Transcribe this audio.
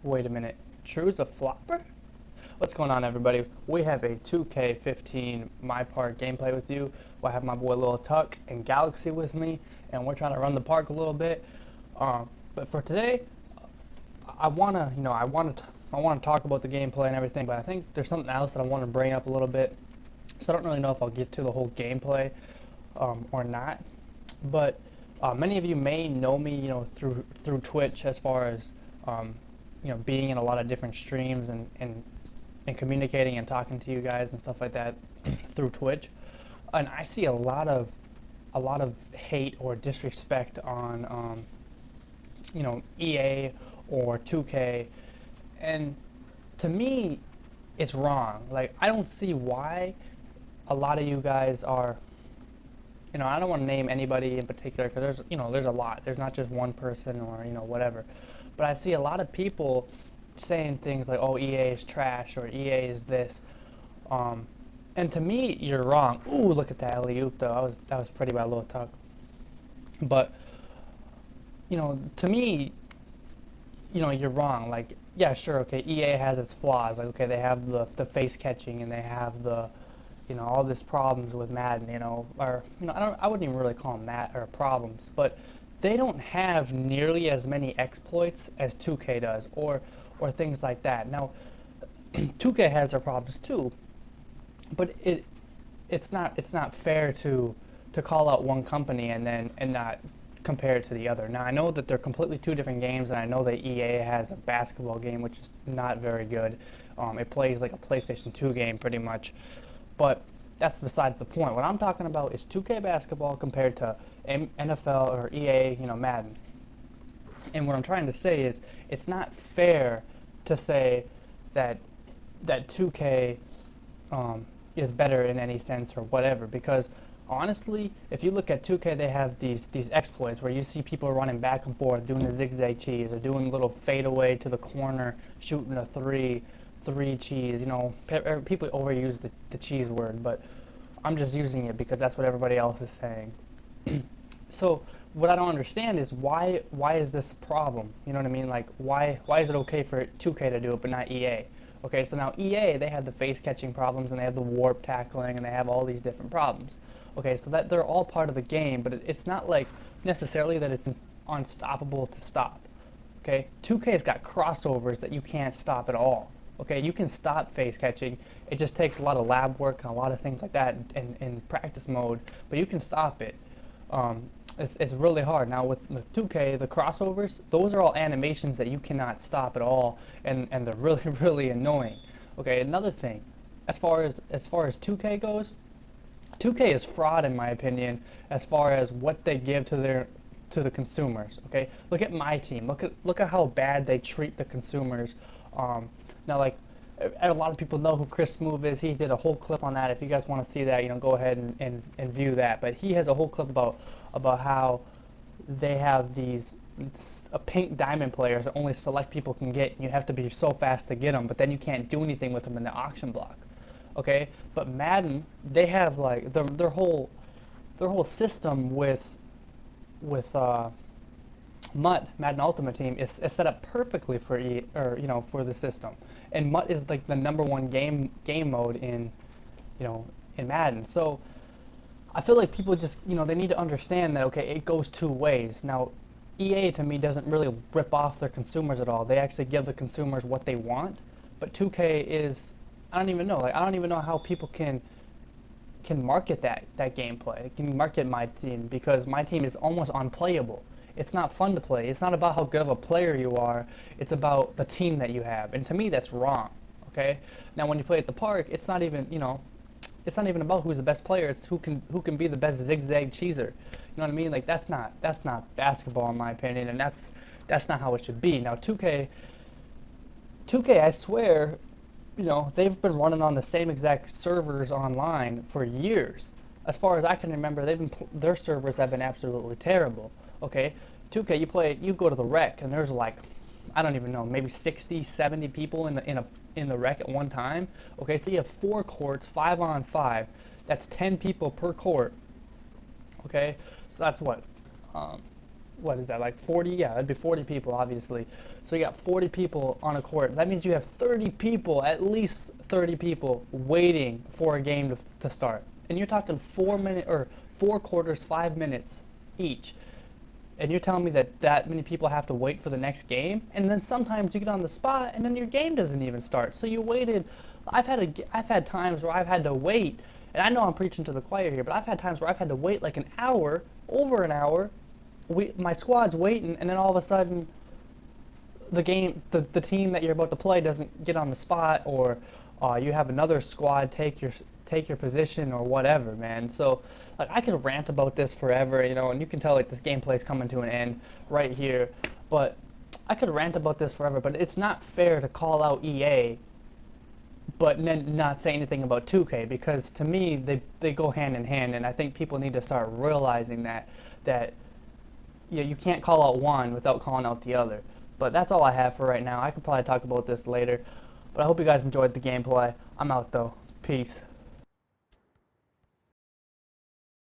Wait a minute. True's a flopper? What's going on, everybody? We have a 2K15 MyPark gameplay with you. I have my boy Lil Tuck and Galaxy with me, and we're trying to run the park a little bit. But for today, I wanna talk about the gameplay and everything. But I think there's something else that I want to bring up a little bit. So I don't really know if I'll get to the whole gameplay or not. But many of you may know me, through Twitch, as far as being in a lot of different streams and communicating and talking to you guys and stuff like that through Twitch. And I see a lot of hate or disrespect on EA or 2K, and to me, it's wrong. Like, I don't see why a lot of you guys are. I don't want to name anybody in particular because there's a lot. There's not just one person or whatever. But I see a lot of people saying things like, "Oh, EA is trash" or "EA is this," and to me, you're wrong. Ooh, look at that alley-oop though. That was pretty by Lil Tuck. But to me, you're wrong. Like, yeah, sure, okay, EA has its flaws. Like, okay, they have the face catching and they have the all these problems with Madden, or I wouldn't even really call them that or problems, but they don't have nearly as many exploits as 2K does, or things like that. Now, 2K has their problems too, but it's not fair to call out one company and not compare it to the other. Now, I know that they're completely two different games, and I know that EA has a basketball game which is not very good. It plays like a PlayStation 2 game pretty much. But that's besides the point. What I'm talking about is 2K basketball compared to NFL or EA, Madden. And what I'm trying to say is it's not fair to say that 2K is better in any sense or whatever, because honestly, if you look at 2K, they have these exploits where you see people running back and forth, doing the zigzag cheese, or doing a little fadeaway to the corner, shooting a three cheese. People overuse the cheese word, but I'm just using it because that's what everybody else is saying. So what I don't understand is why is this a problem? You know what I mean? Like, why is it okay for 2K to do it but not EA? Okay, so now EA, they have the face catching problems, and they have the warp tackling, and they have all these different problems. Okay, so that they're all part of the game, but it's not like necessarily that it's unstoppable to stop. Okay, 2K's got crossovers that you can't stop at all. Okay, you can stop face catching. It just takes a lot of lab work and a lot of things like that in practice mode, but you can stop it. It's really hard. Now with 2K, the crossovers, those are all animations that you cannot stop at all, and they're really really annoying. Okay, another thing, as far as 2K goes, 2K is fraud in my opinion as far as what they give to the consumers. Okay, look at my team. Look at how bad they treat the consumers. Now, like, a lot of people know who Chris Smoove is. He did a whole clip on that. If you guys want to see that, go ahead and view that. But he has a whole clip about how they have these pink diamond players that only select people can get, and you have to be so fast to get them, but then you can't do anything with them in the auction block. Okay, but Madden, they have like their whole system with Madden Ultimate Team is set up perfectly for for the system, and MUT is like the #1 game mode in Madden. So I feel like people just they need to understand that, okay, it goes two ways. Now, EA to me doesn't really rip off their consumers at all. They actually give the consumers what they want, but 2K is, I don't even know how people can market that gameplay. They can market my team because my team is almost unplayable. It's not fun to play. It's not about how good of a player you are. It's about the team that you have. And to me, that's wrong. Okay? Now, when you play at the park, it's not even, it's not even about who's the best player. It's who can be the best zigzag cheeser. You know what I mean? Like, that's not basketball in my opinion, and that's not how it should be. Now, 2K, I swear, they've been running on the same exact servers online for years. As far as I can remember, their servers have been absolutely terrible. Okay, 2K, you go to the rec, and there's like, I don't even know, maybe 60, 70 people in the rec at one time. Okay, so you have 4 courts, 5-on-5. That's 10 people per court. Okay, so that's what, what is that, like 40? Yeah, it'd be 40 people, obviously. So you got 40 people on a court. That means you have 30 people, at least 30 people, waiting for a game to start. And you're talking 4 minute or 4 quarters, 5 minutes each. And you're telling me that many people have to wait for the next game? And then sometimes you get on the spot and then your game doesn't even start. So you waited. I've had times where I've had to wait, and I know I'm preaching to the choir here, but I've had times where I've had to wait like an hour, over an hour. My squad's waiting, and then all of a sudden the team that you're about to play doesn't get on the spot, or you have another squad take your position or whatever, man. So like I could rant about this forever, you know, and you can tell like this gameplay is coming to an end right here. But I could rant about this forever, but it's not fair to call out EA but then not say anything about 2K, because to me they go hand in hand, and I think people need to start realizing that yeah, you can't call out one without calling out the other. But that's all I have for right now. I could probably talk about this later, but I hope you guys enjoyed the gameplay. I'm out though. Peace.